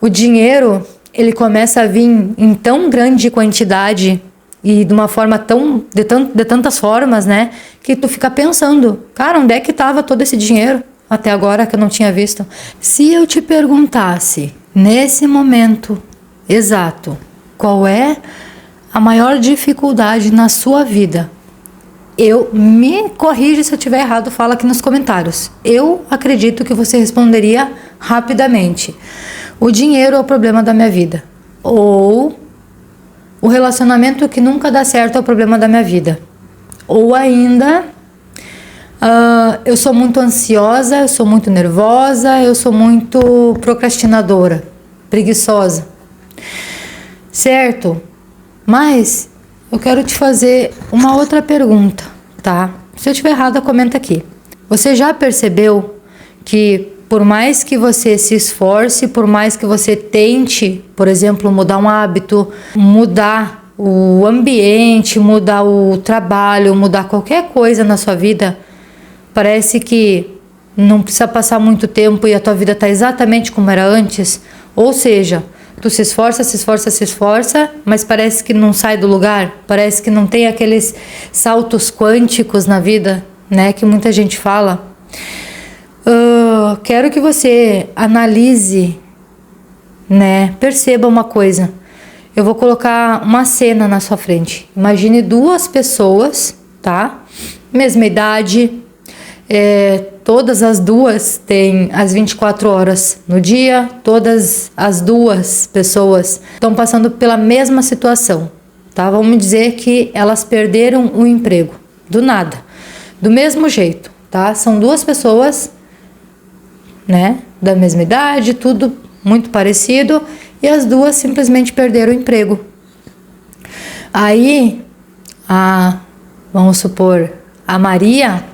O dinheiro, ele começa a vir em tão grande quantidade e de uma forma de tantas formas, né? Que tu fica pensando, cara, onde é que estava todo esse dinheiro até agora que eu não tinha visto? Se eu te perguntasse, nesse momento exato, qual é a maior dificuldade na sua vida? Me corrige se eu estiver errado, fala aqui nos comentários. Eu acredito que você responderia rapidamente. O dinheiro é o problema da minha vida. Ou o relacionamento que nunca dá certo é o problema da minha vida. Ou ainda, eu sou muito ansiosa, eu sou muito nervosa, eu sou muito procrastinadora, preguiçosa. Certo? Mas eu quero te fazer uma outra pergunta, tá? Se eu estiver errada, comenta aqui. Você já percebeu que por mais que você se esforce, por mais que você tente, por exemplo, mudar um hábito, mudar o ambiente, mudar o trabalho, mudar qualquer coisa na sua vida, parece que não precisa passar muito tempo e a tua vida está exatamente como era antes? Ou seja, tu se esforça, mas parece que não sai do lugar, parece que não tem aqueles saltos quânticos na vida, né, que muita gente fala. Quero que você analise, né, perceba uma coisa. Eu vou colocar uma cena na sua frente. Imagine duas pessoas, tá? Mesma idade, todas as duas têm as 24 horas no dia, todas as duas pessoas estão passando pela mesma situação, tá? Vamos dizer que elas perderam o emprego, do nada, do mesmo jeito, tá? São duas pessoas, né, da mesma idade, tudo muito parecido, e as duas simplesmente perderam o emprego. Aí, vamos supor, a Maria...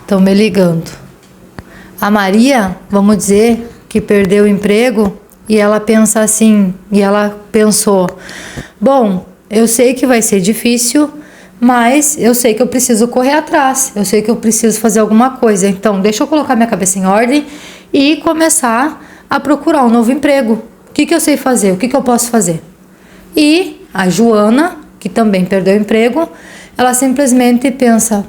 Estão me ligando. A Maria, vamos dizer, que perdeu o emprego e ela pensa assim, e ela pensou, bom, eu sei que vai ser difícil, mas eu sei que eu preciso correr atrás, eu sei que eu preciso fazer alguma coisa, então deixa eu colocar minha cabeça em ordem e começar a procurar um novo emprego. O que eu sei fazer? O que eu posso fazer? E a Joana, que também perdeu o emprego, ela simplesmente pensa,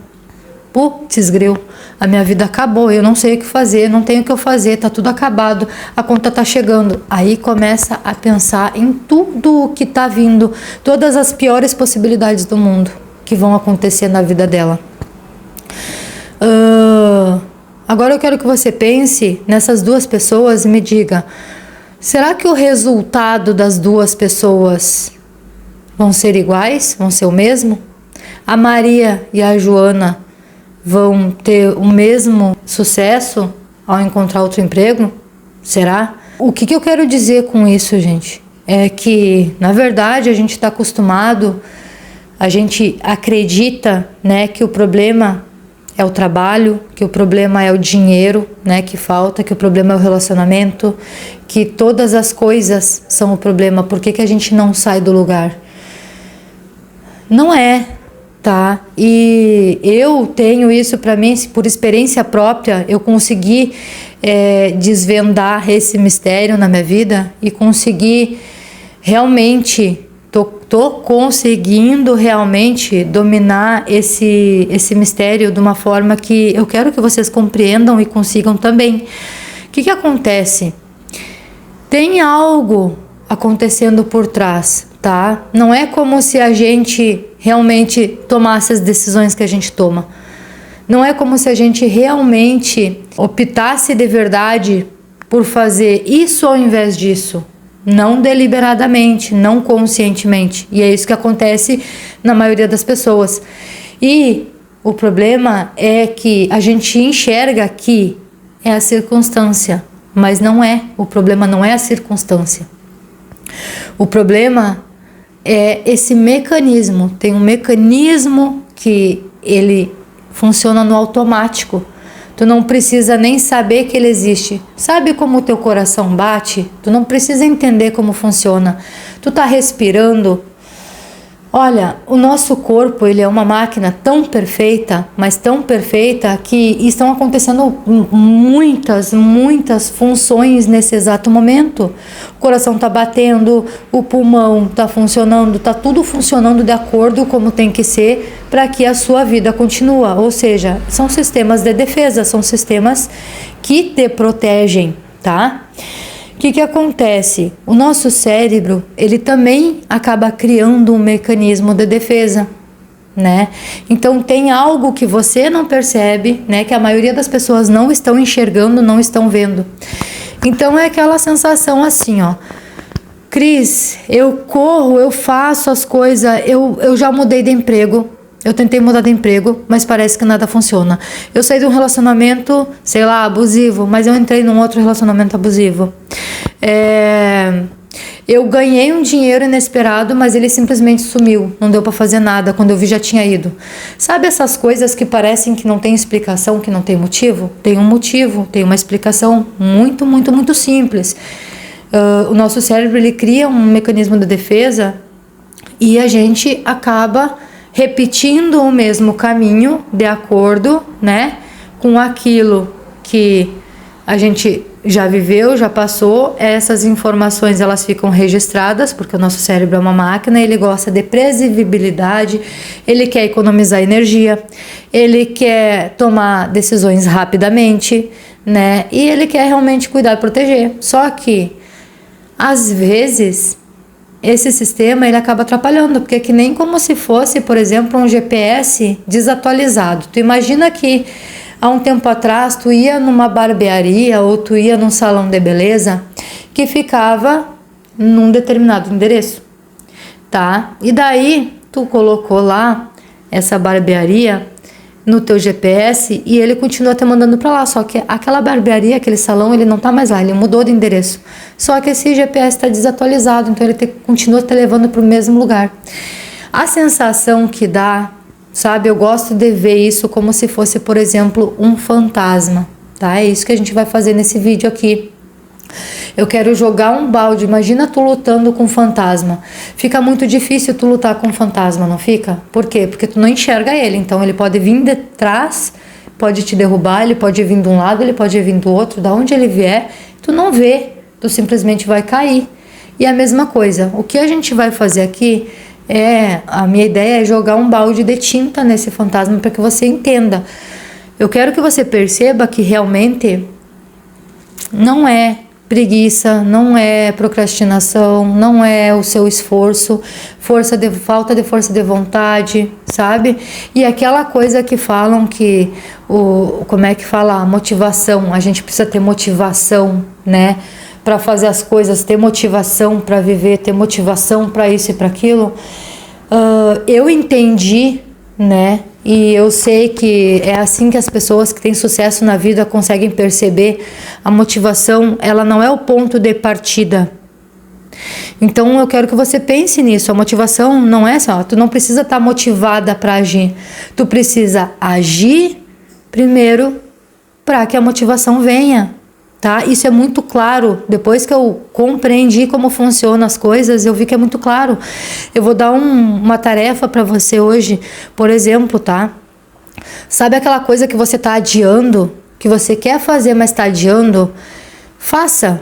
putz, gril, a minha vida acabou, eu não sei o que fazer, não tenho o que eu fazer, tá tudo acabado, a conta tá chegando. Aí começa a pensar em tudo o que tá vindo, todas as piores possibilidades do mundo que vão acontecer na vida dela. Agora eu quero que você pense nessas duas pessoas e me diga, será que o resultado das duas pessoas vão ser iguais? Vão ser o mesmo? A Maria e a Joana vão ter o mesmo sucesso ao encontrar outro emprego? Será? O que eu quero dizer com isso, gente? É que, na verdade, a gente está acostumado, a gente acredita, né, que o problema é o trabalho, que o problema é o dinheiro, né, que falta, que o problema é o relacionamento, que todas as coisas são o problema. Por que a gente não sai do lugar? Não é. Tá? E eu tenho isso para mim, por experiência própria, eu consegui desvendar esse mistério na minha vida e consegui realmente, tô conseguindo realmente dominar esse mistério de uma forma que eu quero que vocês compreendam e consigam também. O que acontece? Tem algo acontecendo por trás, tá? Não é como se a gente realmente tomasse as decisões que a gente toma. Não é como se a gente realmente optasse de verdade por fazer isso ao invés disso. Não deliberadamente, não conscientemente. E é isso que acontece na maioria das pessoas. E o problema é que a gente enxerga que é a circunstância, mas não é. O problema não é a circunstância. O problema é esse mecanismo. Tem um mecanismo que ele funciona no automático. Tu não precisa nem saber que ele existe. Sabe como o teu coração bate? Tu não precisa entender como funciona. Tu tá respirando. Olha, o nosso corpo, ele é uma máquina tão perfeita, mas tão perfeita, que estão acontecendo muitas funções nesse exato momento. O coração está batendo, o pulmão está funcionando, está tudo funcionando de acordo como tem que ser para que a sua vida continue. Ou seja, são sistemas de defesa, são sistemas que te protegem, tá? O que acontece? O nosso cérebro, ele também acaba criando um mecanismo de defesa, né? Então tem algo que você não percebe, né? Que a maioria das pessoas não estão enxergando, não estão vendo. Então é aquela sensação assim, ó. Cris, eu corro, eu faço as coisas, eu já mudei de emprego. Eu tentei mudar de emprego, mas parece que nada funciona. Eu saí de um relacionamento, sei lá, abusivo, mas eu entrei num outro relacionamento abusivo. Eu ganhei um dinheiro inesperado, mas ele simplesmente sumiu. Não deu pra fazer nada. Quando eu vi, já tinha ido. Sabe essas coisas que parecem que não tem explicação, que não tem motivo? Tem um motivo, tem uma explicação muito simples. O nosso cérebro, ele cria um mecanismo de defesa e a gente acaba repetindo o mesmo caminho de acordo, né, com aquilo que a gente já viveu, já passou. Essas informações, elas ficam registradas, porque o nosso cérebro é uma máquina, ele gosta de previsibilidade, ele quer economizar energia, ele quer tomar decisões rapidamente, né, e ele quer realmente cuidar e proteger. Só que, às vezes, esse sistema, ele acaba atrapalhando, porque é que nem como se fosse, por exemplo, um GPS desatualizado. Tu imagina que há um tempo atrás tu ia numa barbearia ou tu ia num salão de beleza que ficava num determinado endereço, tá? E daí tu colocou lá essa barbearia no teu GPS e ele continua te mandando para lá, só que aquela barbearia, aquele salão, ele não tá mais lá, ele mudou de endereço. Só que esse GPS está desatualizado, então ele continua te levando para o mesmo lugar. A sensação que dá, sabe, eu gosto de ver isso como se fosse, por exemplo, um fantasma, tá? É isso que a gente vai fazer nesse vídeo aqui. Eu quero jogar um balde. Imagina tu lutando com um fantasma. Fica muito difícil tu lutar com um fantasma, não fica? Por quê? Porque tu não enxerga ele. Então ele pode vir de trás, pode te derrubar, ele pode vir de um lado, ele pode vir do outro. Da onde ele vier, tu não vê. Tu simplesmente vai cair. E a mesma coisa. O que a gente vai fazer aqui a minha ideia é jogar um balde de tinta nesse fantasma para que você entenda. Eu quero que você perceba que realmente não é preguiça, não é procrastinação, não é o seu esforço, falta de força de vontade, sabe? E aquela coisa que falam que como é que fala? A motivação, a gente precisa ter motivação, né? Para fazer as coisas, ter motivação para viver, ter motivação para isso e para aquilo. Eu entendi, né? E eu sei que é assim que as pessoas que têm sucesso na vida conseguem perceber. A motivação, ela não é o ponto de partida. Então eu quero que você pense nisso. A motivação não é só, tu não precisa estar motivada para agir. Tu precisa agir primeiro para que a motivação venha. Tá? Isso é muito claro. Depois que eu compreendi como funcionam as coisas, eu vi que é muito claro. Eu vou dar uma tarefa para você hoje, por exemplo, tá? Sabe aquela coisa que você tá adiando, que você quer fazer, mas tá adiando? Faça.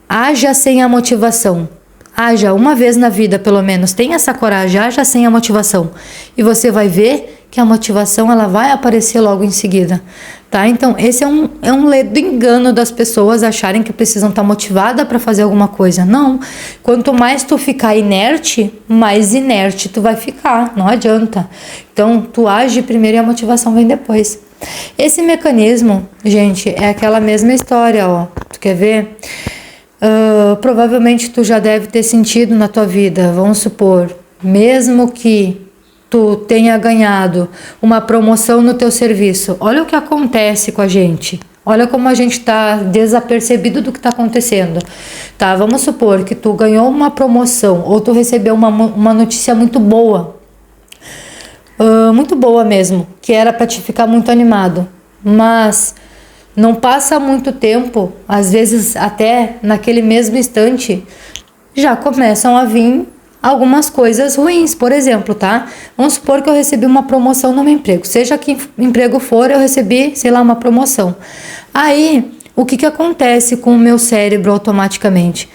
Haja sem a motivação. Haja uma vez na vida, pelo menos. Tenha essa coragem, haja sem a motivação. E você vai ver que a motivação, ela vai aparecer logo em seguida, tá? Então, esse é um ledo engano das pessoas acharem que precisam estar motivada para fazer alguma coisa. Não. Quanto mais tu ficar inerte, mais inerte tu vai ficar. Não adianta. Então, tu age primeiro e a motivação vem depois. Esse mecanismo, gente, é aquela mesma história, ó. Tu quer ver? Provavelmente tu já deve ter sentido na tua vida, vamos supor, mesmo que tu tenha ganhado uma promoção no teu serviço, olha o que acontece com a gente, olha como a gente está desapercebido do que está acontecendo, tá? Vamos supor que tu ganhou uma promoção ou tu recebeu uma notícia muito boa mesmo, que era para te ficar muito animado, mas não passa muito tempo, às vezes até naquele mesmo instante, já começam a vir algumas coisas ruins. Por exemplo, tá? Vamos supor que eu recebi uma promoção no meu emprego. Seja que emprego for, eu recebi, sei lá, uma promoção. Aí, o que acontece com o meu cérebro automaticamente?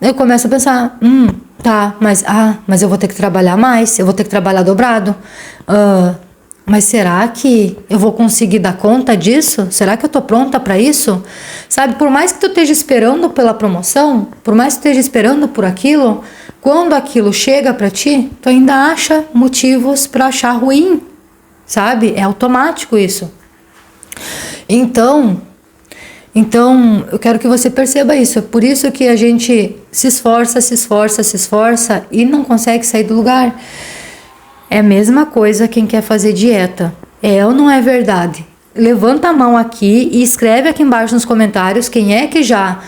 Eu começo a pensar, tá, mas eu vou ter que trabalhar mais, eu vou ter que trabalhar dobrado. Mas será que eu vou conseguir dar conta disso? Será que eu tô pronta para isso? Sabe, por mais que tu esteja esperando pela promoção, por mais que tu esteja esperando por aquilo, quando aquilo chega para ti, tu ainda acha motivos para achar ruim, sabe? É automático isso. Então, eu quero que você perceba isso. É por isso que a gente se esforça e não consegue sair do lugar. É a mesma coisa quem quer fazer dieta. É ou não é verdade? Levanta a mão aqui e escreve aqui embaixo nos comentários quem é que já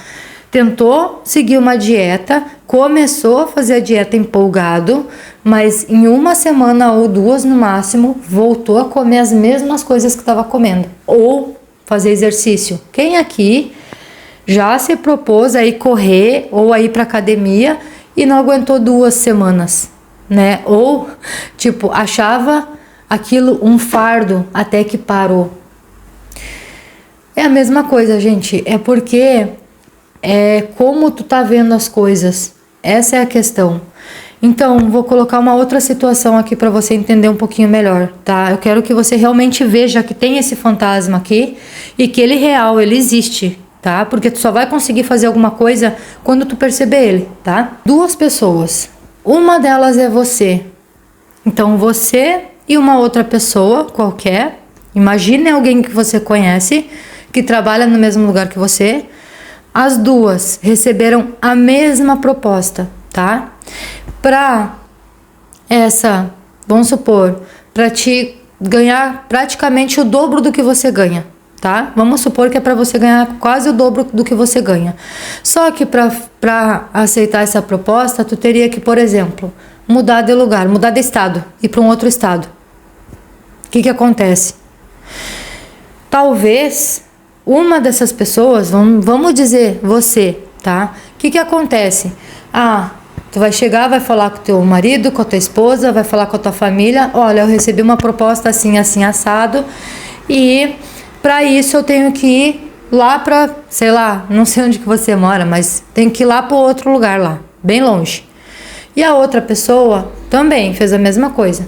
tentou seguir uma dieta, começou a fazer a dieta empolgado, mas em uma semana ou duas no máximo, voltou a comer as mesmas coisas que estava comendo. Ou fazer exercício. Quem aqui já se propôs a ir correr ou a ir para academia e não aguentou 2 semanas? Né? Ou, tipo, achava aquilo um fardo até que parou. É a mesma coisa, gente. É porque é como tu tá vendo as coisas. Essa é a questão. Então, vou colocar uma outra situação aqui para você entender um pouquinho melhor, tá? Eu quero que você realmente veja que tem esse fantasma aqui e que ele real, ele existe, tá? Porque tu só vai conseguir fazer alguma coisa quando tu perceber ele, tá? 2 pessoas. Uma delas é você. Então você e uma outra pessoa qualquer, imagine alguém que você conhece, que trabalha no mesmo lugar que você. As 2 receberam a mesma proposta, tá? Vamos supor, para te ganhar praticamente o dobro do que você ganha. Tá? Vamos supor que é para você ganhar quase o dobro do que você ganha. Só que para aceitar essa proposta, tu teria que, por exemplo, mudar de lugar, mudar de estado, ir para um outro estado. O que acontece? Talvez uma dessas pessoas, vamos dizer você, tá? O que acontece? Tu vai chegar, vai falar com o teu marido, com a tua esposa, vai falar com a tua família. Olha, eu recebi uma proposta assim, assim, assado e para isso eu tenho que ir lá para, sei lá, não sei onde que você mora, mas tem que ir lá para outro lugar lá, bem longe. E a outra pessoa também fez a mesma coisa.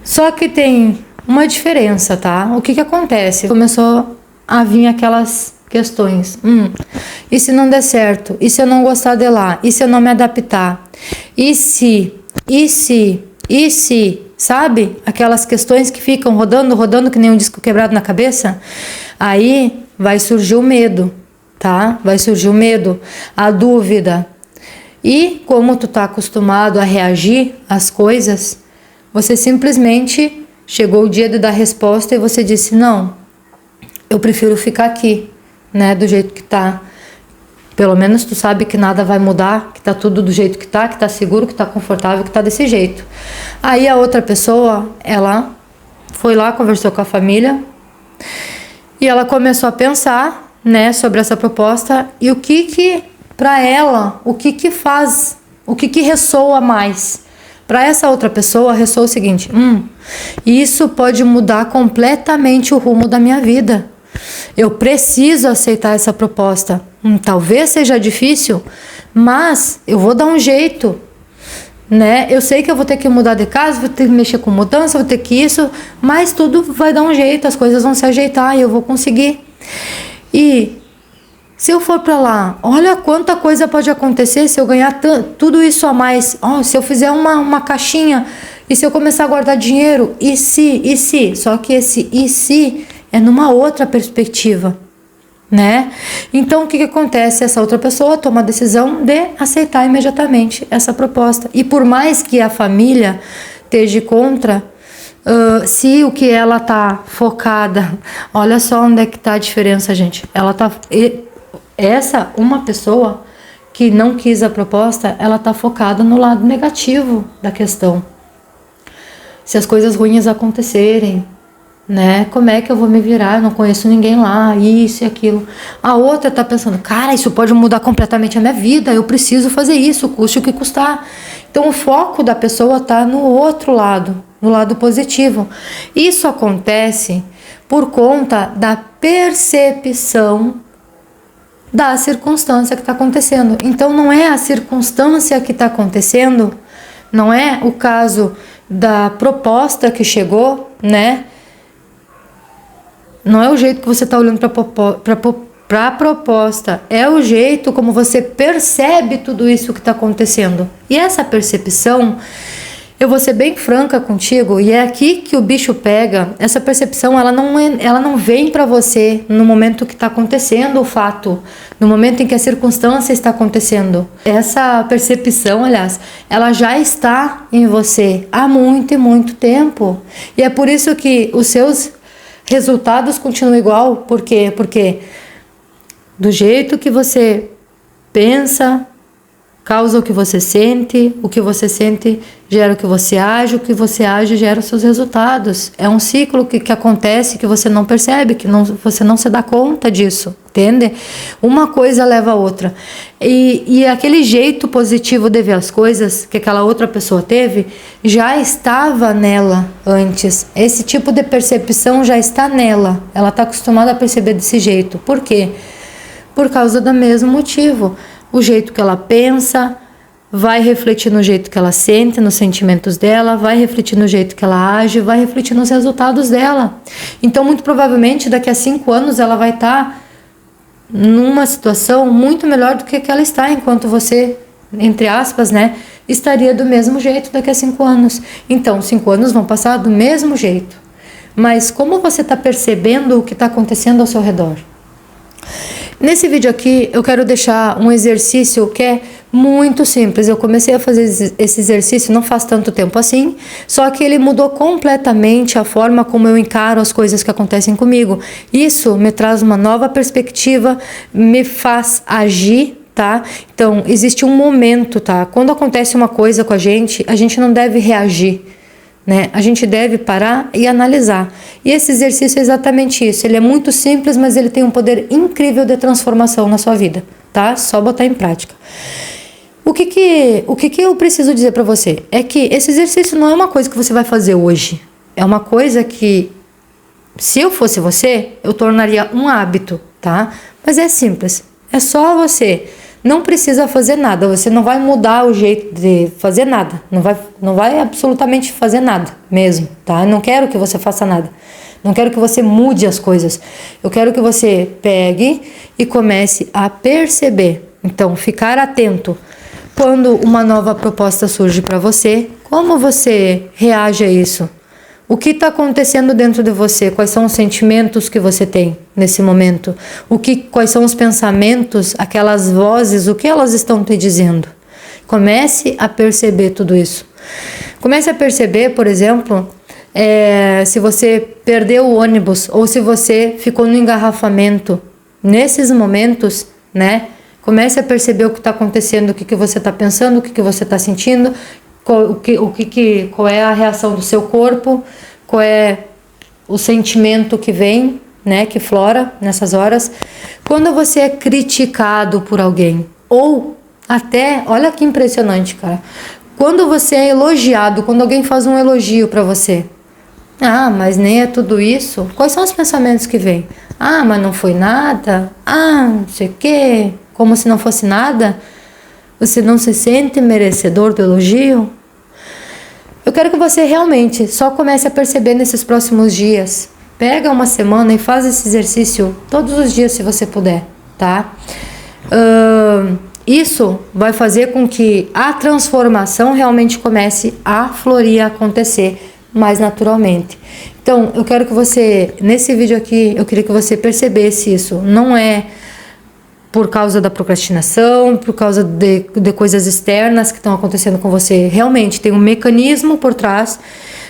Só que tem uma diferença, tá? O que acontece? Começou a vir aquelas questões. E se não der certo? E se eu não gostar de lá? E se eu não me adaptar? E se? Sabe? Aquelas questões que ficam rodando que nem um disco quebrado na cabeça. Aí vai surgir o medo, tá? Vai surgir o medo, a dúvida. E como tu tá acostumado a reagir às coisas, você simplesmente chegou o dia de dar resposta e você disse, não, eu prefiro ficar aqui, né? Do jeito que tá. Pelo menos tu sabe que nada vai mudar, que tá tudo do jeito que tá seguro, que tá confortável, que tá desse jeito. Aí a outra pessoa, ela foi lá, conversou com a família e ela começou a pensar, né, sobre essa proposta e o que para ela, o que faz, o que ressoa mais. Para essa outra pessoa, ressoa o seguinte, isso pode mudar completamente o rumo da minha vida. Eu preciso aceitar essa proposta. Talvez seja difícil, mas eu vou dar um jeito, né? Eu sei que eu vou ter que mudar de casa, vou ter que mexer com mudança, vou ter que isso, mas tudo vai dar um jeito, as coisas vão se ajeitar e eu vou conseguir. E se eu for para lá, olha quanta coisa pode acontecer se eu ganhar tudo isso a mais. Se eu fizer uma caixinha e se eu começar a guardar dinheiro, e se? Só que esse e se é numa outra perspectiva, né? Então o que acontece? Essa outra pessoa toma a decisão de aceitar imediatamente essa proposta. E por mais que a família esteja contra, se o que ela tá focada, olha só onde é que tá a diferença, gente. Uma pessoa que não quis a proposta, ela tá focada no lado negativo da questão. Se as coisas ruins acontecerem, né? Como é que eu vou me virar? Eu não conheço ninguém lá, isso e aquilo. A outra tá pensando, cara, isso pode mudar completamente a minha vida, eu preciso fazer isso, custe o que custar. Então o foco da pessoa está no outro lado, no lado positivo. Isso acontece por conta da percepção da circunstância que está acontecendo. Então não é a circunstância que está acontecendo, não é o caso da proposta que chegou, né? Não é o jeito que você está olhando para a proposta, é o jeito como você percebe tudo isso que está acontecendo. E essa percepção, eu vou ser bem franca contigo, e é aqui que o bicho pega. Essa percepção, ela não vem para você no momento que está acontecendo o fato, no momento em que a circunstância está acontecendo. Essa percepção, aliás, ela já está em você há muito e muito tempo. E é por isso que os seus resultados continuam igual. Por quê? Porque do jeito que você pensa, causa o que você sente gera o que você age gera os seus resultados. É um ciclo que acontece, que você não percebe, você não se dá conta disso, entende? Uma coisa leva a outra. E aquele jeito positivo de ver as coisas que aquela outra pessoa teve, já estava nela antes. Esse tipo de percepção já está nela. Ela está acostumada a perceber desse jeito. Por quê? Por causa do mesmo motivo. O jeito que ela pensa vai refletir no jeito que ela sente, nos sentimentos dela, vai refletir no jeito que ela age, vai refletir nos resultados dela. Então, muito provavelmente, daqui a 5 anos, ela vai estar numa situação muito melhor do que ela está, enquanto você, entre aspas, né, estaria do mesmo jeito daqui a 5 anos. Então, 5 anos vão passar do mesmo jeito. Mas como você está percebendo o que está acontecendo ao seu redor? Nesse vídeo aqui eu quero deixar um exercício que é muito simples. Eu comecei a fazer esse exercício não faz tanto tempo assim, só que ele mudou completamente a forma como eu encaro as coisas que acontecem comigo. Isso me traz uma nova perspectiva, me faz agir, tá? Então, existe um momento, tá? Quando acontece uma coisa com a gente não deve reagir, né? A gente deve parar e analisar. E esse exercício é exatamente isso. Ele é muito simples, mas ele tem um poder incrível de transformação na sua vida, tá? Só botar em prática. O que eu preciso dizer para você é que esse exercício não é uma coisa que você vai fazer hoje. É uma coisa que, se eu fosse você, eu tornaria um hábito, tá? Mas é simples. É só você. Não precisa fazer nada, você não vai mudar o jeito de fazer nada, não vai absolutamente fazer nada mesmo, tá? Eu não quero que você faça nada, não quero que você mude as coisas, eu quero que você pegue e comece a perceber. Então, ficar atento quando uma nova proposta surge para você, como você reage a isso? O que está acontecendo dentro de você? Quais são os sentimentos que você tem nesse momento? Quais são os pensamentos, aquelas vozes, o que elas estão te dizendo? Comece a perceber tudo isso. Comece a perceber, por exemplo, se você perdeu o ônibus ou se você ficou no engarrafamento. Nesses momentos, né? Comece a perceber o que está acontecendo, o que você está pensando, o que você está sentindo. Qual é a reação do seu corpo, qual é o sentimento que vem, né, que flora nessas horas. Quando você é criticado por alguém, ou até, olha que impressionante, cara, quando você é elogiado, quando alguém faz um elogio para você, mas nem é tudo isso. Quais são os pensamentos que vêm? Mas não foi nada, não sei o quê, como se não fosse nada. Você não se sente merecedor do elogio? Eu quero que você realmente só comece a perceber nesses próximos dias. Pega uma semana e faz esse exercício todos os dias, se você puder, tá? Isso vai fazer com que a transformação realmente comece a florir, a acontecer mais naturalmente. Então, eu quero que você, nesse vídeo aqui, eu queria que você percebesse isso. Não é por causa da procrastinação, por causa de coisas externas que estão acontecendo com você. Realmente tem um mecanismo por trás.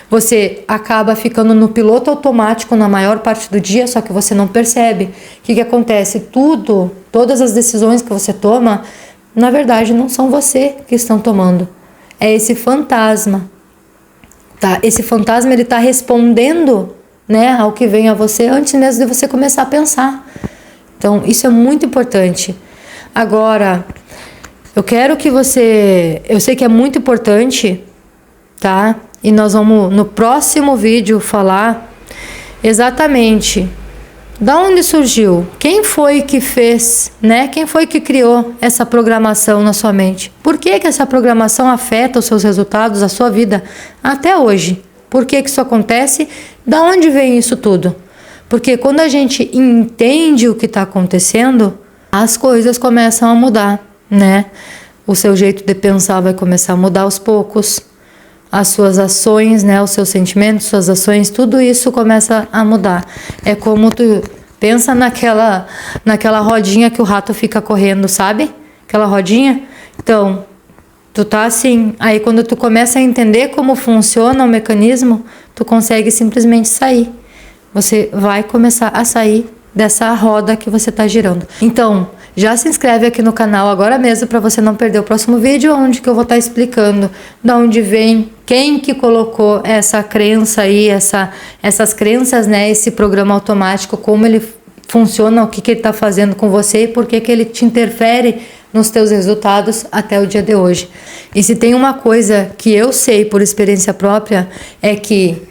Você acaba ficando no piloto automático na maior parte do dia, só que você não percebe. O que acontece? Todas as decisões que você toma, na verdade, não são você que estão tomando. É esse fantasma. Tá? Esse fantasma, ele está respondendo, né, ao que vem a você antes mesmo de você começar a pensar. Então, isso é muito importante. Agora, Eu quero que você... Eu sei que é muito importante, tá? E nós vamos no próximo vídeo falar exatamente da onde surgiu, quem foi que fez, né? Quem foi que criou essa programação na sua mente? Por que que essa programação afeta os seus resultados, a sua vida até hoje? Por que que isso acontece? Da onde vem isso tudo? Porque quando a gente entende o que está acontecendo, as coisas começam a mudar, né? O seu jeito de pensar vai começar a mudar aos poucos. As suas ações, né, os seus sentimentos, suas ações, tudo isso começa a mudar. É como tu pensa naquela rodinha que o rato fica correndo, sabe? Aquela rodinha. Então, tu tá assim, aí quando tu começa a entender como funciona o mecanismo, tu consegue simplesmente sair. Você vai começar a sair dessa roda que você tá girando. Então, já se inscreve aqui no canal agora mesmo para você não perder o próximo vídeo, onde que eu vou estar explicando de onde vem, quem que colocou essa crença aí, essas crenças, né, esse programa automático, como ele funciona, o que que ele está fazendo com você e por que que ele te interfere nos teus resultados até o dia de hoje. E se tem uma coisa que eu sei por experiência própria, é que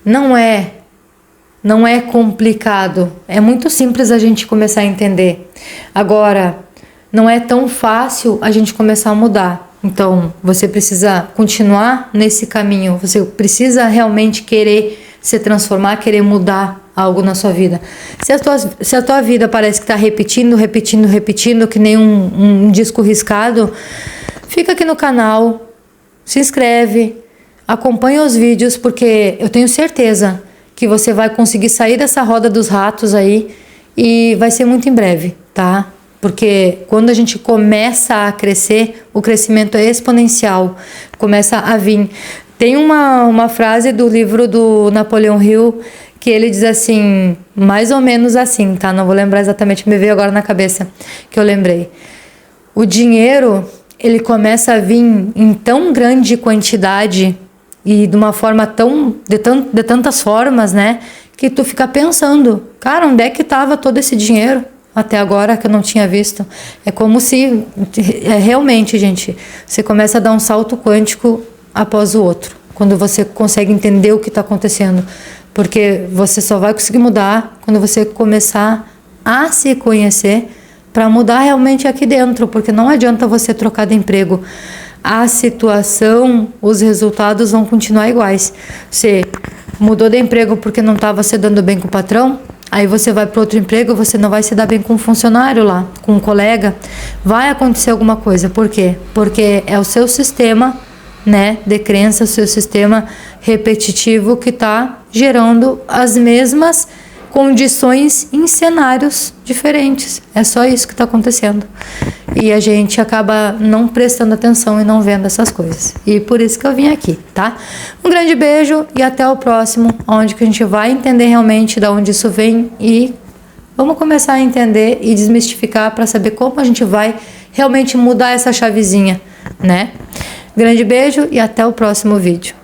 não é complicado, é muito simples a gente começar a entender. Agora, não é tão fácil a gente começar a mudar. Então, você precisa continuar nesse caminho, você precisa realmente querer se transformar, querer mudar algo na sua vida. Se a tua vida parece que está repetindo, que nem um disco riscado, fica aqui no canal, se inscreve, acompanha os vídeos, porque eu tenho certeza que você vai conseguir sair dessa roda dos ratos aí e vai ser muito em breve, tá? Porque quando a gente começa a crescer, o crescimento é exponencial, começa a vir. Tem uma frase do livro do Napoleão Hill que ele diz assim, mais ou menos assim, tá? Não vou lembrar exatamente, me veio agora na cabeça que eu lembrei. O dinheiro, ele começa a vir em tão grande quantidade e de uma forma de tantas formas, né? Que tu fica pensando, cara, onde é que estava todo esse dinheiro até agora que eu não tinha visto? É como se, realmente, gente, você começa a dar um salto quântico após o outro. Quando você consegue entender o que está acontecendo. Porque você só vai conseguir mudar quando você começar a se conhecer para mudar realmente aqui dentro. Porque não adianta você trocar de emprego. A situação, os resultados vão continuar iguais. Você mudou de emprego porque não estava se dando bem com o patrão, aí você vai para outro emprego, você não vai se dar bem com um funcionário lá, com um colega, vai acontecer alguma coisa. Por quê? Porque é o seu sistema, né, de crença, o seu sistema repetitivo que está gerando as mesmas condições em cenários diferentes. É só isso que está acontecendo. E a gente acaba não prestando atenção e não vendo essas coisas. E por isso que eu vim aqui, tá? Um grande beijo e até o próximo, onde que a gente vai entender realmente de onde isso vem e vamos começar a entender e desmistificar para saber como a gente vai realmente mudar essa chavezinha, né? Grande beijo e até o próximo vídeo.